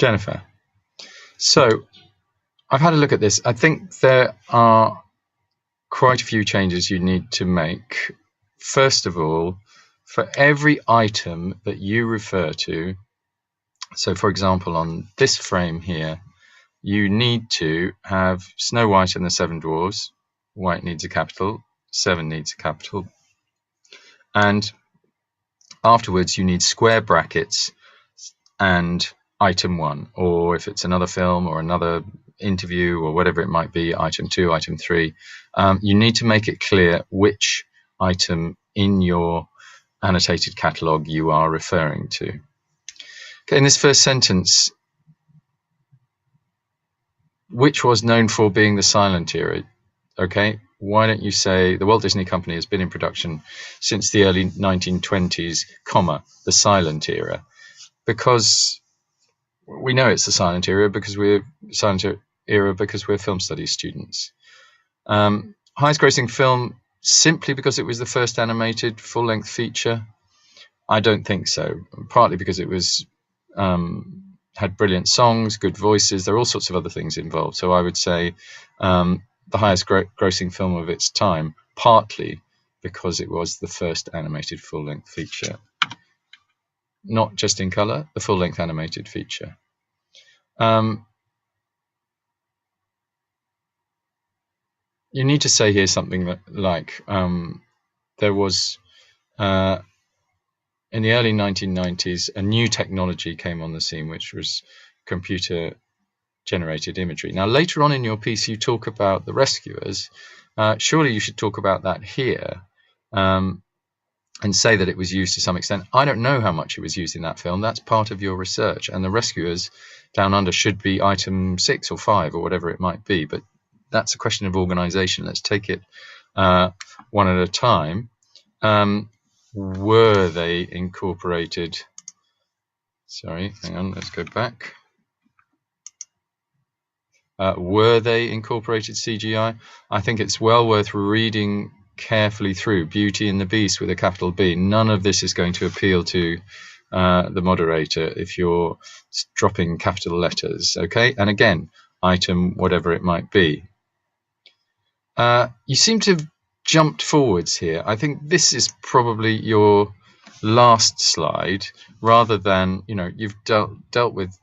Jennifer. So I've had a look at this. I think there are quite a few changes you need to make. First of all, for every item that you refer to, so for example, on this frame here, you need to have Snow White and the Seven Dwarfs. White needs a capital, 7 needs a capital. And afterwards, you need square brackets and item 1, or if it's another film or another interview or whatever it might be, item 2, item 3, you need to make it clear which item in your annotated catalogue you are referring to. Okay, in this first sentence, which was known for being the silent era, okay, why don't you say the Walt Disney Company has been in production since the early 1920s, comma, the silent era? Because we know it's the silent era because we're film studies students. Highest grossing film simply because it was the first animated full-length feature? I don't think so. Partly because it was had brilliant songs, good voices. There are all sorts of other things involved. So I would say the highest grossing film of its time, partly because it was the first animated full-length feature. Not just in colour, the full-length animated feature. You need to say here something like there was, in the early 1990s, a new technology came on the scene, which was computer-generated imagery. Now, later on in your piece, you talk about the rescuers. Surely you should talk about that here. And say that it was used to some extent. I don't know how much it was used in that film. That's part of your research. And the rescuers down under should be item 6 or 5 or whatever it might be. But that's a question of organisation. Let's take it one at a time. Were they incorporated? Sorry, hang on, let's go back. Were they incorporated CGI? I think it's well worth reading carefully through Beauty and the Beast with a capital B. None of this is going to appeal to the moderator if you're dropping capital letters, okay? And again, item whatever it might be. You seem to have jumped forwards here. I think this is probably your last slide, rather than, you know, you've dealt with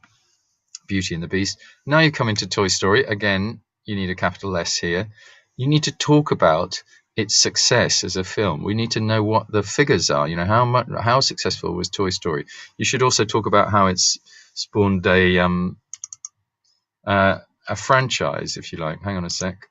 Beauty and the Beast. Now you come into Toy Story. Again, you need a capital S here. You need to talk about its success as a film. We need to know what the figures are. You know, how successful was Toy Story? You should also talk about how it's spawned a franchise, if you like. Hang on a sec.